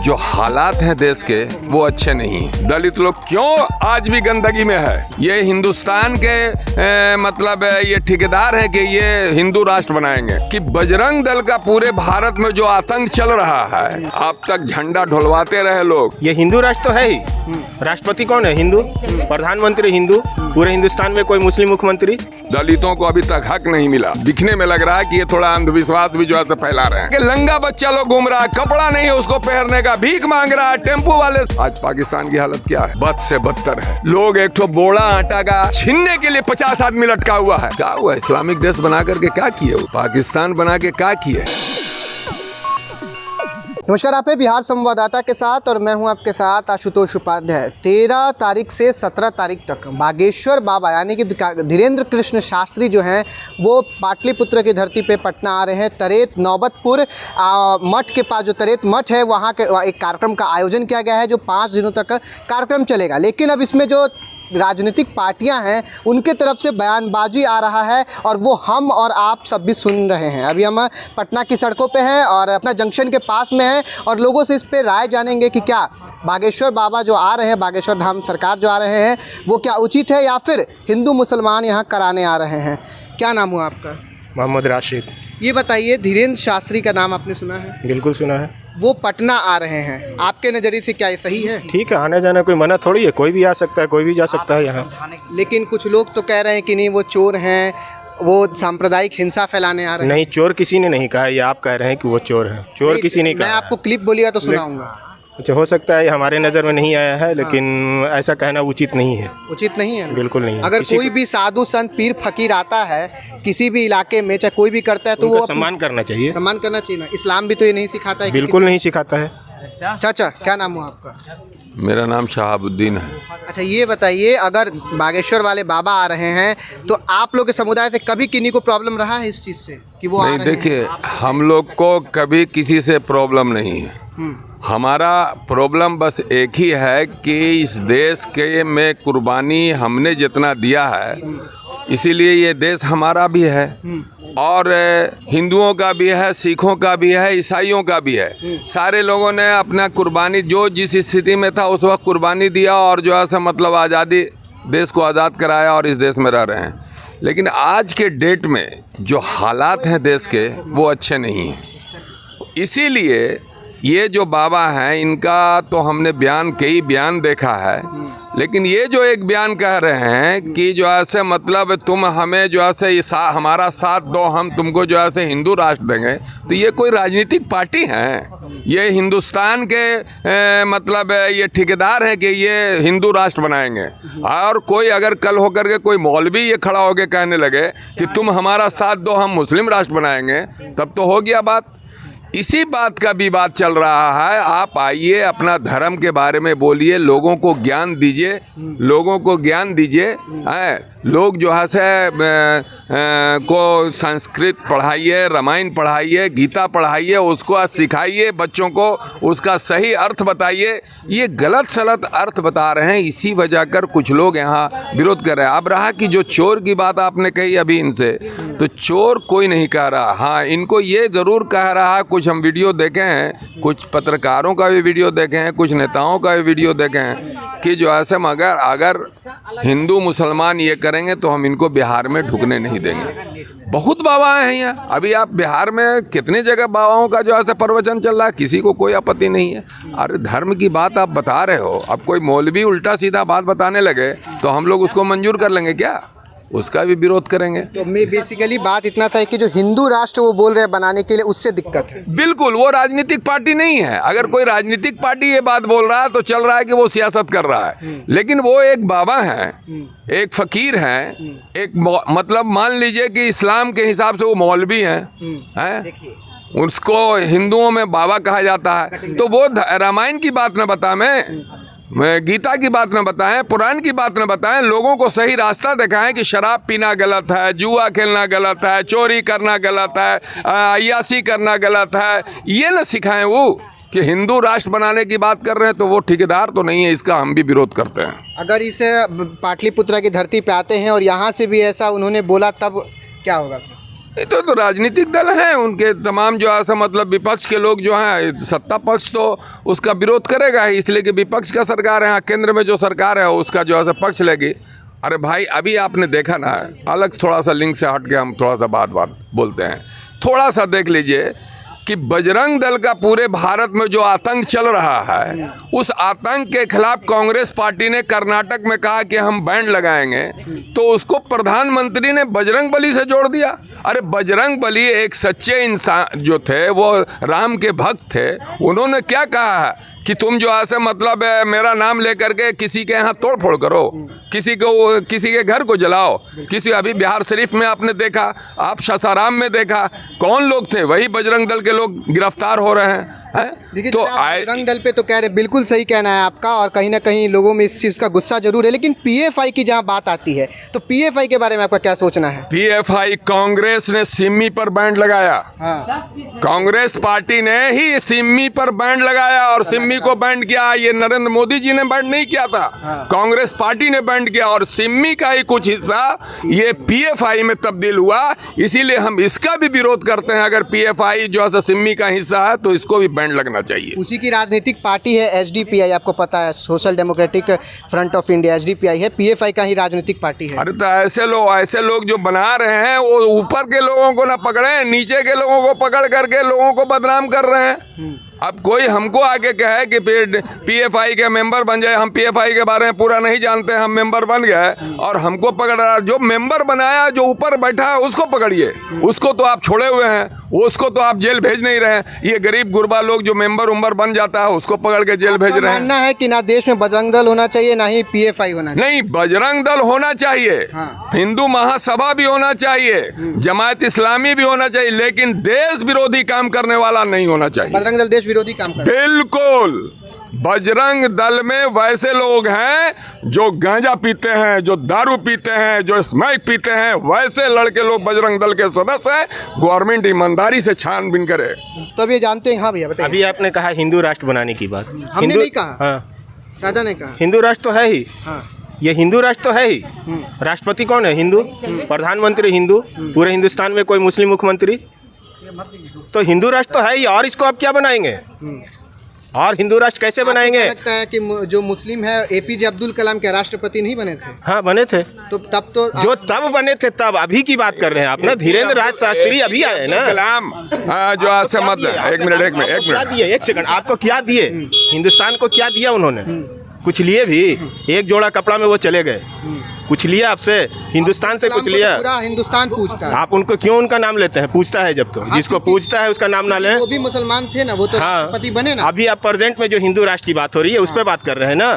जो हालात हैं देश के वो अच्छे नहीं हैं। दलित लोग क्यों आज भी गंदगी में है? ये हिंदुस्तान के मतलब ये ठेकेदार हैं कि ये हिंदू राष्ट्र बनाएंगे, कि बजरंग दल का पूरे भारत में जो आतंक चल रहा है, अब तक झंडा ढुलवाते रहे लोग। ये हिंदू राष्ट्र तो है ही। राष्ट्रपति कौन है? हिंदू। प्रधानमंत्री हिंदू। पूरे हिंदुस्तान में कोई मुस्लिम मुख्यमंत्री? दलितों को अभी तक हक नहीं मिला। दिखने में लग रहा है कि ये थोड़ा अंधविश्वास भी जो है तो फैला रहे हैं कि लंगा बच्चा लोग घूम रहा है, कपड़ा नहीं है उसको पहनने का, भीख मांग रहा है टेम्पो वाले। आज पाकिस्तान की हालत क्या है? बद से बदतर है। लोग एक ठो बोड़ा आटा का छीनने के लिए 50 आदमी लटका हुआ है। क्या हुआ? इस्लामिक देश बना करके क्या किए? पाकिस्तान बना के क्या किए? नमस्कार, आप हैं बिहार संवाददाता के साथ और मैं हूं आपके साथ आशुतोष उपाध्याय। 13 तारीख से 17 तारीख तक बागेश्वर बाबा यानी कि धीरेन्द्र कृष्ण शास्त्री जो हैं वो पाटलिपुत्र की धरती पे पटना आ रहे हैं। तरेत नौबतपुर मठ के पास जो तरेत मठ है वहाँ के एक कार्यक्रम का आयोजन किया गया है जो 5 दिनों तक कार्यक्रम चलेगा। लेकिन अब इसमें जो राजनीतिक पार्टियां हैं उनके तरफ से बयानबाजी आ रहा है और वो हम और आप सब भी सुन रहे हैं। अभी हम पटना की सड़कों पे हैं और अपना जंक्शन के पास में हैं और लोगों से इस पे राय जानेंगे कि क्या बागेश्वर बाबा जो आ रहे हैं, बागेश्वर धाम सरकार जो आ रहे हैं वो क्या उचित है या फिर हिंदू मुसलमान यहाँ कराने आ रहे हैं। क्या नाम हुआ आपका? मोहम्मद राशिद। ये बताइए, धीरेन्द्र शास्त्री का नाम आपने सुना है? बिल्कुल सुना है। वो पटना आ रहे हैं, आपके नज़रिए से क्या ये सही है? ठीक है, आने जाने कोई मना थोड़ी है, कोई भी आ सकता है, कोई भी जा सकता है यहाँ। लेकिन कुछ लोग तो कह रहे हैं कि नहीं वो चोर हैं, वो सांप्रदायिक हिंसा फैलाने आ रहे हैं। नहीं, चोर किसी ने नहीं कहा, ये आप कह रहे हैं कि वो चोर है। चोर किसी ने कहा। मैं आपको क्लिप बोलिएगा तो सुनाऊंगा। अच्छा, हो सकता है हमारे नज़र में नहीं आया है, लेकिन ऐसा कहना उचित नहीं है। उचित नहीं है? बिल्कुल नहीं है। अगर कोई भी साधु संत पीर फकीर आता है किसी भी इलाके में, चाहे कोई भी करता है तो वो सम्मान करना चाहिए। सम्मान करना चाहिए ना। इस्लाम भी तो ये नहीं सिखाता है? बिल्कुल नहीं सिखाता है। चाचा, क्या नाम हुआ आपका? मेरा नाम शहाबुद्दीन है। अच्छा, ये बताइए, अगर बागेश्वर वाले बाबा आ रहे हैं तो आप लोग के समुदाय से कभी किन्हीं को प्रॉब्लम रहा है इस चीज़ से कि वो नहीं? देखिए, हम लोग को कभी किसी से प्रॉब्लम नहीं है। हमारा प्रॉब्लम बस एक ही है कि इस देश के में कुर्बानी हमने जितना दिया है, इसीलिए ये देश हमारा भी है और हिंदुओं का भी है, सिखों का भी है, ईसाइयों का भी है। सारे लोगों ने अपना कुर्बानी जो जिस स्थिति में था उस वक्त कुर्बानी दिया और जो है मतलब आज़ादी, देश को आज़ाद कराया और इस देश में रह रहे हैं। लेकिन आज के डेट में जो हालात हैं देश के वो अच्छे नहीं हैं। इसीलिए ये जो बाबा हैं इनका तो हमने कई बयान देखा है, लेकिन ये जो एक बयान कह रहे हैं कि जो ऐसे मतलब तुम हमें जो ऐसे हमारा साथ दो, हम तुमको जो ऐसे हिंदू राष्ट्र देंगे, तो ये कोई राजनीतिक पार्टी हैं? ये हिंदुस्तान के मतलब ये ठेकेदार हैं कि ये हिंदू राष्ट्र बनाएंगे। और कोई अगर कल होकर के कोई मौलवी ये खड़ा होकर कहने लगे कि तुम हमारा साथ दो, हम मुस्लिम राष्ट्र बनाएंगे, तब तो हो गया बात। इसी बात का विवाद चल रहा है। आप आइए, अपना धर्म के बारे में बोलिए, लोगों को ज्ञान दीजिए, लोगों को ज्ञान दीजिए। लोग जो है से को संस्कृत पढ़ाइए, रामायण पढ़ाइए, गीता पढ़ाइए, उसको सिखाइए बच्चों को, उसका सही अर्थ बताइए। ये गलत सलत अर्थ बता रहे हैं, इसी वजह कर कुछ लोग यहाँ विरोध कर रहे हैं। अब रहा कि जो चोर की बात आपने कही अभी इनसे, तो चोर कोई नहीं कह रहा। हाँ, इनको ये ज़रूर कह रहा है, कुछ हम वीडियो देखे हैं, कुछ पत्रकारों का भी वीडियो देखे हैं, कुछ नेताओं का भी वीडियो देखे हैं कि जो ऐसे मगर अगर हिंदू मुसलमान ये करेंगे तो हम इनको बिहार में ढुकने नहीं देंगे। बहुत बाबा हैं यहाँ। अभी आप बिहार में कितने जगह बाबाओं का जो ऐसा प्रवचन चल रहा है, किसी को कोई आपत्ति नहीं है। अरे धर्म की बात आप बता रहे हो, अब कोई मौलवी उल्टा सीधा बात बताने लगे तो हम लोग उसको मंजूर कर लेंगे क्या? उसका भी विरोध करेंगे। तो मैं बेसिकली बात इतना सा है कि जो हिंदू राष्ट्र वो बोल रहे हैं बनाने के लिए, उससे दिक्कत है। बिल्कुल, वो राजनीतिक पार्टी नहीं है। अगर कोई राजनीतिक पार्टी ये बात बोल रहा है तो चल रहा है कि वो सियासत कर रहा है, लेकिन वो एक बाबा हैं, एक फकीर हैं, एक मतलब मान लीजिए कि इस्लाम के हिसाब से वो मौलवी हैं, उसको हिंदुओं में बाबा कहा जाता है। तो वो रामायण की बात न बता, मैं गीता की बात न बताएं, पुराण की बात न बताएं, लोगों को सही रास्ता दिखाएं कि शराब पीना गलत है, जुआ खेलना गलत है, चोरी करना गलत है, अय्याशी करना गलत है। ये न सिखाएं वो कि हिंदू राष्ट्र बनाने की बात कर रहे हैं, तो वो ठेकेदार तो नहीं है, इसका हम भी विरोध करते हैं। अगर इसे पाटलिपुत्र की धरती पे आते हैं और यहाँ से भी ऐसा उन्होंने बोला, तब क्या होगा? ये तो राजनीतिक दल हैं, उनके तमाम जो ऐसा मतलब विपक्ष के लोग जो हैं, सत्ता पक्ष तो उसका विरोध करेगा ही, इसलिए कि विपक्ष का सरकार है, यहाँ केंद्र में जो सरकार है उसका जो है पक्ष लेगी। अरे भाई अभी आपने देखा ना, अलग थोड़ा सा लिंक से हट के हम थोड़ा सा बात बोलते हैं, थोड़ा सा देख लीजिए कि बजरंग दल का पूरे भारत में जो आतंक चल रहा है, उस आतंक के खिलाफ कांग्रेस पार्टी ने कर्नाटक में कहा कि हम बैंड लगाएंगे, तो उसको प्रधानमंत्री ने बजरंग बली से जोड़ दिया। अरे बजरंग बली एक सच्चे इंसान जो थे, वो राम के भक्त थे, उन्होंने क्या कहा है कि तुम जो ऐसे मतलब मेरा नाम लेकर के किसी के यहाँ तोड़ फोड़ करो, किसी के घर को जलाओ, अभी बिहार शरीफ में आपने देखा, आप सासाराम में देखा, कौन लोग थे, वही बजरंग दल के लोग गिरफ्तार हो रहे हैं। देखिए तो बजरंग दल पे तो कह रहे, बिल्कुल सही कहना है आपका, और कहीं ना कहीं लोगों में इस चीज़ का गुस्सा जरूर है, लेकिन पीएफआई की जहां बात आती है तो पीएफआई के बारे में आपका क्या सोचना है? पीएफआई, कांग्रेस ने सिमी पर बैंड लगाया। कांग्रेस पार्टी ने ही सिमी पर बैंड लगाया, और सिमी को बैंड किया, ये नरेंद्र मोदी जी ने बैंड नहीं किया था, कांग्रेस पार्टी ने बैंड किया, और सिमी का ही कुछ हिस्सा ये पीएफआई में तब्दील हुआ। इसीलिए हम इसका भी विरोध करते हैं। अगर पीएफआई जो है सिमी का हिस्सा है तो इसको भी बैंड लगना चाहिए। उसी की राजनीतिक पार्टी है एसडीपीआई, आपको पता है, social democratic front of India, SDPI है, पीएफआई का ही राजनीतिक पार्टी है। अरे तो ऐसे लोग जो बना रहे हैं वो ऊपर के लोगों को ना पकड़े, नीचे के लोगों को पकड़ करके लोगों को बदनाम कर रहे हैं। अब कोई हमको आके कहे कि पीएफआई के मेंबर बन जाए, हम पीएफआई के बारे में पूरा नहीं जानते, हम मेंबर बन गए और हमको पकड़ रहा। जो मेंबर बनाया, जो ऊपर बैठा है उसको पकड़िए, उसको तो आप छोड़े हुए हैं, उसको तो आप जेल भेज नहीं रहे हैं। ये गरीब गुरबा लोग जो मेंबर उम्बर बन जाता है उसको पकड़ के जेल भेज रहे हैं। मानना है कि ना देश में बजरंग दल होना चाहिए, ना ही पीएफआई होना चाहिए? नहीं, बजरंग दल होना चाहिए, हिंदू महासभा भी होना चाहिए, जमात इस्लामी भी होना चाहिए, लेकिन देश विरोधी काम करने वाला नहीं होना चाहिए। बजरंग दल देश विरोधी काम कर, बिल्कुल। बजरंग दल में वैसे लोग हैं जो गांजा पीते हैं, जो दारू पीते हैं, जो स्मैक पीते हैं, वैसे लड़के लोग बजरंग दल के सदस्य हैं। गवर्नमेंट ईमानदारी से छानबीन करे। तो ये जानते हैं। हाँ भैया बताइए। अभी आपने कहा हिंदू राष्ट्र बनाने की बात, हमने नहीं कहा, हाँ राजा ने कहा हिंदू राष्ट्र तो है ही। हाँ। ये हिंदू राष्ट्र तो है ही। राष्ट्रपति कौन है? हिंदू। प्रधानमंत्री हिंदू। पूरे हिंदुस्तान में कोई मुस्लिम मुख्यमंत्री? तो हिंदू राष्ट्र तो है ही, और इसको आप क्या बनाएंगे? और हिंदू राष्ट्र कैसे बनाएंगे? लगता है कि जो मुस्लिम है, एपीजे अब्दुल कलाम के राष्ट्रपति नहीं बने थे? हाँ बने थे। तो तब तो जो तब बने थे, तब अभी की बात कर रहे हैं आप ना। धीरेन्द्र राज शास्त्री अभी आए ना। कलाम जो ऐसे मतलब एक मिनट एक सेकंड, आपको क्या दिए? हिंदुस्तान को क्या दिया उन्होंने? कुछ लिए भी? एक जोड़ा कपड़ा में वो चले गए। कुछ लिया आपसे? हिंदुस्तान से कुछ लिया? पूरा हिंदुस्तान पूछता है। आप उनको क्यों उनका नाम लेते हैं? पूछता है जब तो, जिसको पूछता है उसका नाम ना लें। वो भी मुसलमान थे ना, वो तो राष्ट्रपति बने ना। अभी आप प्रेजेंट में जो हिंदू राष्ट्र की बात हो रही है उस पर बात कर रहे हैं ना,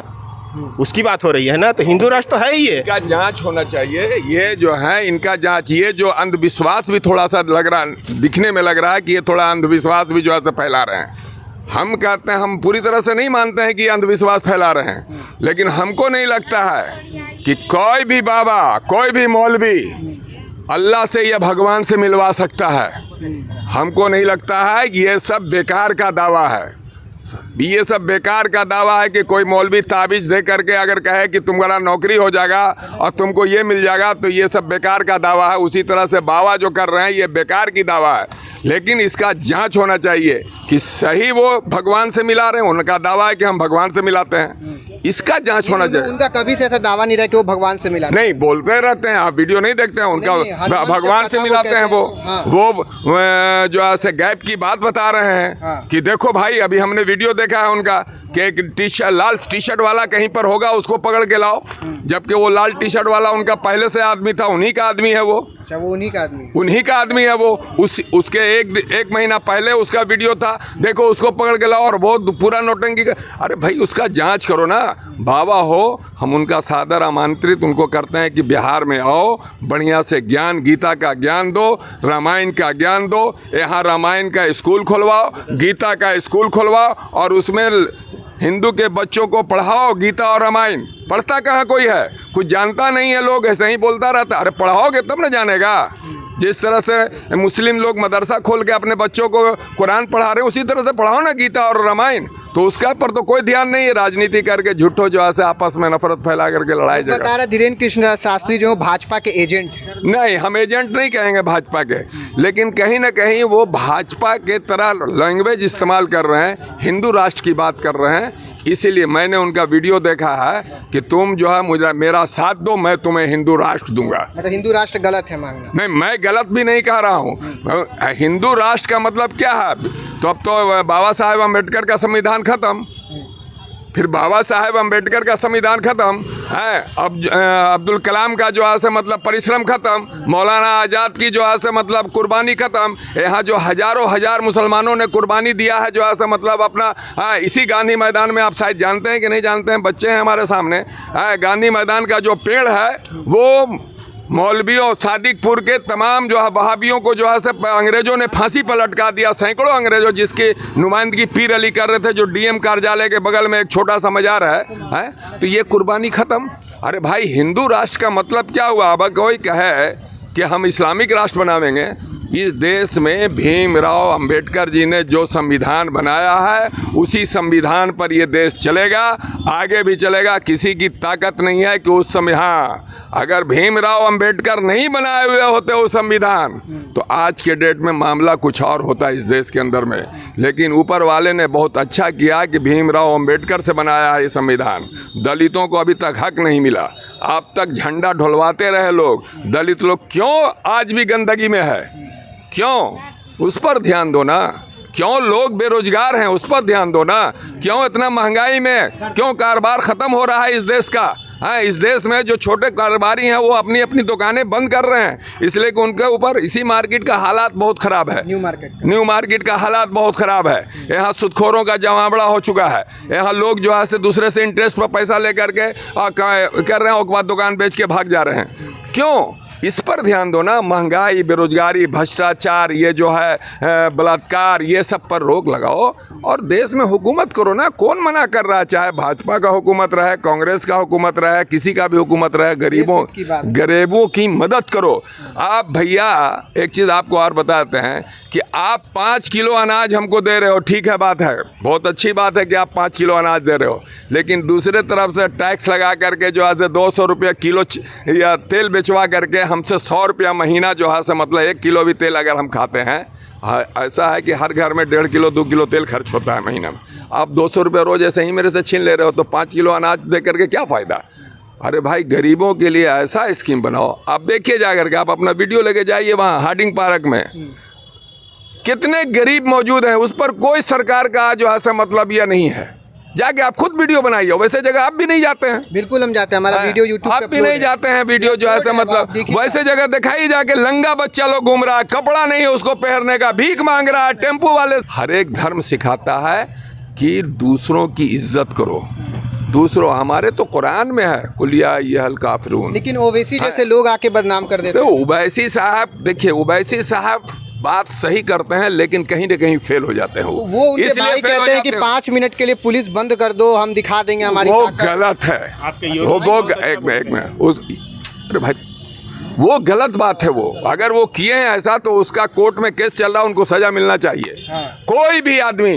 उसकी बात हो रही है ना। तो हिंदू राष्ट्र तो है ही है। इनका जांच होना चाहिए। ये जो है इनका जांच, ये जो अंधविश्वास भी थोड़ा सा लग रहा, दिखने में लग रहा है कि ये थोड़ा अंधविश्वास भी जो है फैला रहे हैं। हम कहते हैं, हम पूरी तरह से नहीं मानते हैं कि अंधविश्वास फैला रहे हैं, लेकिन हमको नहीं लगता है कि कोई भी बाबा, कोई भी मौलवी अल्लाह से या भगवान से मिलवा सकता है। हमको नहीं लगता है कि ये सब बेकार का दावा है। ये सब बेकार का दावा है कि कोई मौलवी ताबीज़ दे करके अगर कहे कि तुम्हारा नौकरी हो जाएगा और तुमको ये मिल जाएगा, तो ये सब बेकार का दावा है। उसी तरह से बाबा जो कर रहे हैं ये बेकार की दावा है, लेकिन इसका जांच होना चाहिए कि सही वो भगवान से मिला रहे हैं। उनका दावा है कि हम भगवान से मिलाते हैं, इसका जांच होना चाहिए। उनका कभी से ऐसा दावा नहीं रहा कि वो भगवान से मिला, नहीं बोलते रहते हैं, आप वीडियो नहीं देखते हैं उनका, भगवान से मिलाते हैं वो जो ऐसे गैप की बात बता रहे हैं कि देखो भाई, अभी हमने वीडियो देखा है उनका कि एक टी-शर्ट, लाल टी-शर्ट वाला कहीं पर होगा, उसको पकड़ के लाओ, जबकि वो लाल टी-शर्ट वाला उनका पहले से आदमी था, उन्हीं का आदमी है वो। अच्छा, वो उन्हीं का आदमी है वो। उसके एक महीना पहले उसका वीडियो था, देखो उसको पकड़ के लाओ, और वो पूरा नौटंकी का। अरे भाई उसका जांच करो ना। बाबा हो, हम उनका सादर आमंत्रित उनको करते हैं कि बिहार में आओ, बढ़िया से ज्ञान, गीता का ज्ञान दो, रामायण का ज्ञान दो। यहाँ रामायण का स्कूल खुलवाओ, गीता का स्कूल खुलवाओ, और उसमें हिंदू के बच्चों को पढ़ाओ गीता और रामायण। पढ़ता कहाँ कोई है? कुछ जानता नहीं है, लोग ऐसे ही बोलता रहता। अरे पढ़ाओगे तब ना जानेगा। जिस तरह से मुस्लिम लोग मदरसा खोल के अपने बच्चों को कुरान पढ़ा रहे हैं, उसी तरह से पढ़ाओ ना गीता और रामायण, तो उसका पर तो कोई ध्यान नहीं है, राजनीति करके झूठो जो है आपस में नफरत फैला करके लड़ाई बता झगड़ा। रहा धीरेन्द्र कृष्ण शास्त्री जो भाजपा के एजेंट हैं। नहीं, हम एजेंट नहीं कहेंगे भाजपा के, लेकिन कहीं ना कहीं वो भाजपा के तरह लैंग्वेज इस्तेमाल कर रहे हैं, हिंदू राष्ट्र की बात कर रहे हैं। इसीलिए मैंने उनका वीडियो देखा है कि तुम जो है मुझे मेरा साथ दो, मैं तुम्हें हिंदू राष्ट्र दूंगा। मतलब हिंदू राष्ट्र गलत है मांगना? नहीं, मैं गलत भी नहीं कह रहा हूँ। हिंदू राष्ट्र का मतलब क्या है? तो अब तो बाबा साहेब अम्बेडकर का संविधान खत्म, फिर बाबा साहेब अम्बेडकर का संविधान खत्म है, अब अब्दुल कलाम का जो है से मतलब परिश्रम खत्म, मौलाना आज़ाद की जो है से मतलब कुर्बानी खत्म। यहाँ जो हजारों हजार मुसलमानों ने कुर्बानी दिया है जो है से मतलब अपना इसी गांधी मैदान में, आप शायद जानते हैं कि नहीं जानते हैं, बच्चे हैं हमारे सामने, गांधी मैदान का जो पेड़ है वो मौलवियों सादिकपुर के तमाम जो है वहाबियों को जो है से अंग्रेज़ों ने फांसी पर लटका दिया। सैकड़ों अंग्रेज़ों जिसकी नुमाइंदगी पीर अली कर रहे थे, जो डीएम कार्यालय के बगल में एक छोटा सा मजार है, तो ये कुर्बानी ख़त्म। अरे भाई, हिंदू राष्ट्र का मतलब क्या हुआ? अब कोई कहे कि हम इस्लामिक राष्ट्र बनावेंगे। इस देश में भीमराव अंबेडकर जी ने जो संविधान बनाया है उसी संविधान पर ये देश चलेगा, आगे भी चलेगा। किसी की ताकत नहीं है कि उस संविधान, अगर भीमराव अंबेडकर नहीं बनाए हुए होते वो संविधान, तो आज के डेट में मामला कुछ और होता इस देश के अंदर में। लेकिन ऊपर वाले ने बहुत अच्छा किया कि भीमराव अंबेडकर से बनाया है ये संविधान। दलितों को अभी तक हक नहीं मिला, अब तक झंडा ढुलवाते रहे लोग। दलित लोग क्यों आज भी गंदगी में है? क्यों? उस पर ध्यान दो ना। क्यों लोग बेरोजगार हैं, उस पर ध्यान दो ना। क्यों इतना महंगाई में, क्यों कारोबार ख़त्म हो रहा है इस देश का? इस देश में जो छोटे कारोबारी हैं वो अपनी अपनी दुकानें बंद कर रहे हैं, इसलिए कि उनके ऊपर इसी मार्केट का हालात बहुत ख़राब है। न्यू मार्केट का हालात बहुत ख़राब है। यहाँ सुदखोरों का जमावड़ा हो चुका है। यहाँ लोग जो है से दूसरे से इंटरेस्ट पर पैसा लेकर के कर रहे हैं, उसके बाद दुकान बेच के भाग जा रहे हैं। क्यों? इस पर ध्यान दो ना। महंगाई, बेरोजगारी, भ्रष्टाचार, ये जो है बलात्कार, ये सब पर रोक लगाओ और देश में हुकूमत करो ना। कौन मना कर रहा है? चाहे भाजपा का हुकूमत रहे, कांग्रेस का हुकूमत रहे, किसी का भी हुकूमत रहे, गरीबों की मदद करो आप। भैया एक चीज़ आपको और बताते हैं कि आप 5 किलो अनाज हमको दे रहे हो, ठीक है, बात है, बहुत अच्छी बात है कि आप 5 किलो अनाज दे रहे हो, लेकिन दूसरे तरफ से टैक्स लगा करके जो है 200 रुपया किलो या तेल बेचवा करके हमसे 100 रुपया महीना जो है से मतलब 1 किलो भी तेल अगर हम खाते हैं, ऐसा है कि हर घर में 1.5 किलो 2 किलो तेल खर्च होता है महीना में। आप 200 रुपये रोज़ ऐसे ही मेरे से छीन ले रहे हो, तो 5 किलो अनाज दे करके क्या फ़ायदा? अरे भाई, गरीबों के लिए ऐसा स्कीम बनाओ। आप देखिए जा करके, आप अपना वीडियो लेके जाइए वहाँ हार्डिंग पार्क में, कितने गरीब मौजूद हैं, उस पर कोई सरकार का जो है मतलब यह नहीं है। जाके आप खुद वीडियो बनाइए। वैसे जगह आप भी नहीं जाते हैं। बिल्कुल हम जाते हैं, हमारा वीडियो यूट्यूब आप भी नहीं जाते हैं वीडियो जो है मतलब वैसे जगह दिखाई जाके लंगा बच्चा लोग घूम रहा है, कपड़ा नहीं है उसको पहनने का, भीख मांग रहा है टेम्पो वाले। हर एक धर्म सिखाता है कि दूसरों की इज्जत करो। दूसरों, हमारे तो कुरान में है कुलिया यहल काफिरून, लेकिन ओवैसी जैसे लोग आके बदनाम कर देते हैं। ओवैसी साहब, देखिए ओवैसी साहब बात सही करते हैं लेकिन कहीं ना कहीं फेल हो जाते हैं। वो उनके भाई कहते हैं कि 5 मिनट के लिए पुलिस बंद कर दो, हम दिखा देंगे हमारी वो गलत है। वो एक मिनट अरे भाई, वो गलत बात है। वो अगर वो किए हैं ऐसा तो उसका कोर्ट में केस चल रहा है, उनको सजा मिलना चाहिए। कोई भी आदमी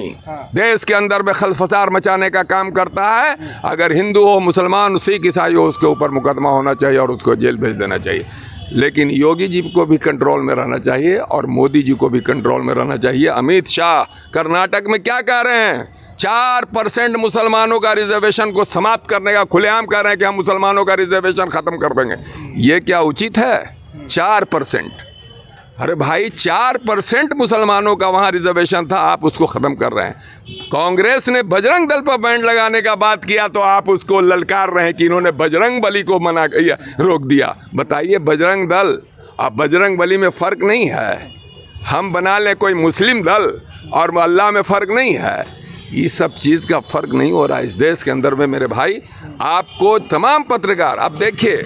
देश के अंदर में खलफसार मचाने का काम करता है, अगर हिंदू हो, मुसलमान, सिख, ईसाई हो, उसके ऊपर मुकदमा होना चाहिए और उसको जेल भेज देना चाहिए। लेकिन योगी जी को भी कंट्रोल में रहना चाहिए और मोदी जी को भी कंट्रोल में रहना चाहिए। अमित शाह कर्नाटक में क्या कह रहे हैं? 4% मुसलमानों का रिजर्वेशन को समाप्त करने का खुलेआम कह रहे हैं कि हम मुसलमानों का रिजर्वेशन ख़त्म कर देंगे। ये क्या उचित है? 4%। अरे भाई, 4% मुसलमानों का वहाँ रिजर्वेशन था, आप उसको ख़त्म कर रहे हैं। कांग्रेस ने बजरंग दल पर बैंड लगाने का बात किया तो आप उसको ललकार रहे हैं कि इन्होंने बजरंग बली को मना किया, रोक दिया। बताइए, बजरंग दल अब बजरंग बली में फ़र्क नहीं है। हम बना लें कोई मुस्लिम दल और अल्लाह में फ़र्क नहीं है। ये सब चीज़ का फ़र्क नहीं हो रहा है इस देश के अंदर में मेरे भाई। आपको तमाम पत्रकार, आप देखिए,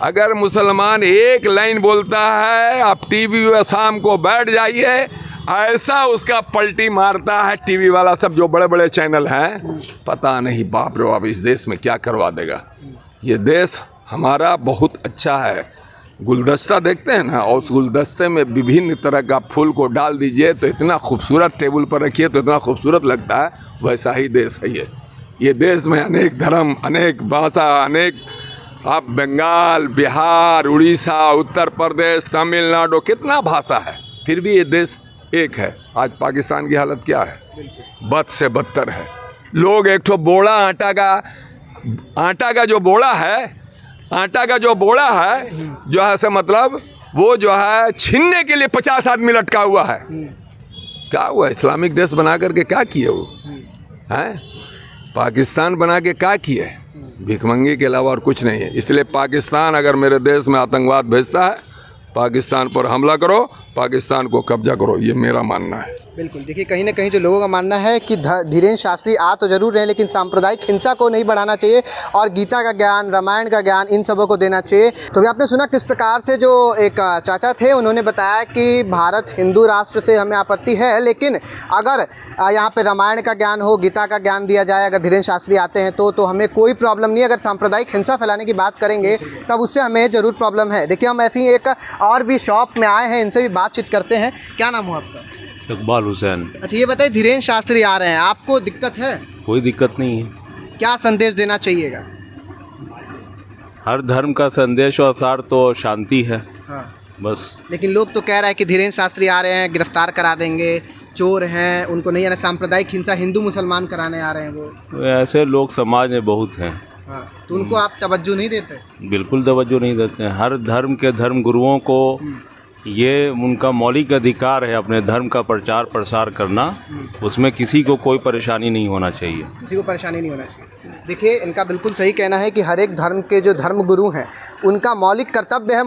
अगर मुसलमान एक लाइन बोलता है, आप टीवी में शाम को बैठ जाइए, ऐसा उसका पलटी मारता है टीवी वाला सब, जो बड़े बड़े चैनल हैं। पता नहीं बाप रे बाप इस देश में क्या करवा देगा। ये देश हमारा बहुत अच्छा है, गुलदस्ता देखते हैं ना, और उस गुलदस्ते में विभिन्न तरह का फूल को डाल दीजिए तो इतना खूबसूरत, टेबल पर रखिए तो इतना खूबसूरत लगता है। वैसा ही देश है ये देश में अनेक धर्म, अनेक भाषा, अनेक, आप बंगाल, बिहार, उड़ीसा, उत्तर प्रदेश, तमिलनाडु, कितना भाषा है, फिर भी ये देश एक है। आज पाकिस्तान की हालत क्या है? बद से बदतर है। लोग एक ठो बोड़ा आटा का जो बोड़ा है, जो है से मतलब वो जो है छीनने के लिए 50 आदमी लटका हुआ है। क्या हुआ? इस्लामिक देश बना करके क्या किए वो हैं? पाकिस्तान बना के क्या किए? भिखमंगी के अलावा और कुछ नहीं है। इसलिए पाकिस्तान अगर मेरे देश में आतंकवाद भेजता है, पाकिस्तान पर हमला करो, पाकिस्तान को कब्जा करो, ये मेरा मानना है। बिल्कुल, देखिए कहीं ना कहीं जो लोगों का मानना है कि धीरेन्द्र शास्त्री आ तो जरूर रहे हैं, लेकिन सांप्रदायिक हिंसा को नहीं बढ़ाना चाहिए और गीता का ज्ञान, रामायण का ज्ञान, इन सबों को देना चाहिए। तो अभी आपने सुना किस प्रकार से जो एक चाचा थे, उन्होंने बताया कि भारत हिंदू राष्ट्र से हमें आपत्ति है, लेकिन अगर यहाँ पे रामायण का ज्ञान हो, गीता का ज्ञान दिया जाए, अगर धीरेन्द्र शास्त्री आते हैं तो हमें कोई प्रॉब्लम नहीं। अगर सांप्रदायिक हिंसा फैलाने की बात करेंगे तब उससे हमें ज़रूर प्रॉब्लम है। देखिए हम ऐसी एक और भी शॉप में आए हैं, इनसे भी बातचीत करते हैं। क्या नाम हो आपका? इकबाल हुसैन। अच्छा, ये बताइए, धीरेन्द्र शास्त्री आ रहे हैं, आपको दिक्कत है? कोई दिक्कत नहीं है। क्या संदेश देना चाहिएगा? हर धर्म का संदेश और सार तो शांति है। हाँ, बस। लेकिन लोग तो कह रहे हैं कि धीरेन्द्र शास्त्री आ रहे हैं, गिरफ्तार करा देंगे, चोर हैं, उनको नहीं आना, सांप्रदायिक हिंसा हिंदू मुसलमान कराने आ रहे हैं वो। तो ऐसे लोग समाज में बहुत हैं। हाँ, तो उनको आप तवज्जो नहीं देते? बिल्कुल तवज्जो नहीं देते हैं। हर धर्म के धर्म गुरुओं को ये उनका मौलिक अधिकार है अपने धर्म का प्रचार प्रसार करना। उसमें किसी को कोई परेशानी नहीं होना चाहिए। किसी को परेशानी नहीं होना चाहिए। देखिए इनका बिल्कुल सही कहना है कि हर एक धर्म के जो धर्म गुरु हैं उनका मौलिक कर्तव्य है,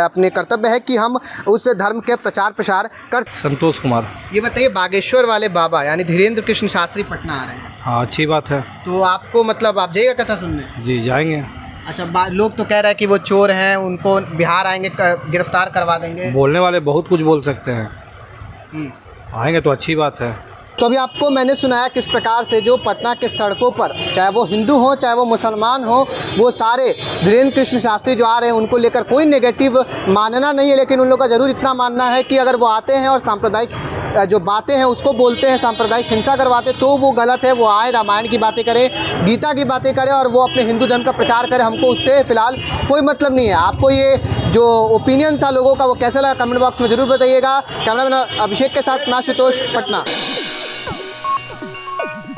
अपने कर्तव्य है कि हम उस धर्म के प्रचार प्रसार कर। संतोष कुमार। ये बताइए, बागेश्वर वाले बाबा यानी धीरेन्द्र कृष्ण शास्त्री पटना आ रहे हैं। हाँ, अच्छी बात है। तो आपको मतलब आप जाइएगा कथा सुनने? जी जाएंगे। अच्छा, लोग तो कह रहे हैं कि वो चोर हैं, उनको बिहार आएंगे गिरफ्तार करवा देंगे। बोलने वाले बहुत कुछ बोल सकते हैं, आएंगे तो अच्छी बात है। तो अभी आपको मैंने सुनाया किस प्रकार से जो पटना के सड़कों पर, चाहे वो हिंदू हो चाहे वो मुसलमान हो, वो सारे धीरेन्द्र कृष्ण शास्त्री जो आ रहे हैं उनको लेकर कोई नेगेटिव मानना नहीं है, लेकिन उन लोगों का ज़रूर इतना मानना है कि अगर वो आते हैं और सांप्रदायिक जो बातें हैं उसको बोलते हैं, सांप्रदायिक हिंसा करवाते तो वो गलत है। वो आए, रामायण की बातें करें, गीता की बातें करें और वो अपने हिंदू धर्म का प्रचार करें। हमको उससे फ़िलहाल कोई मतलब नहीं है। आपको ये जो ओपिनियन था लोगों का वो कैसा लगा कमेंट बॉक्स में ज़रूर बताइएगा। कैमरामैन अभिषेक के साथ मैं आशुतोष, पटना।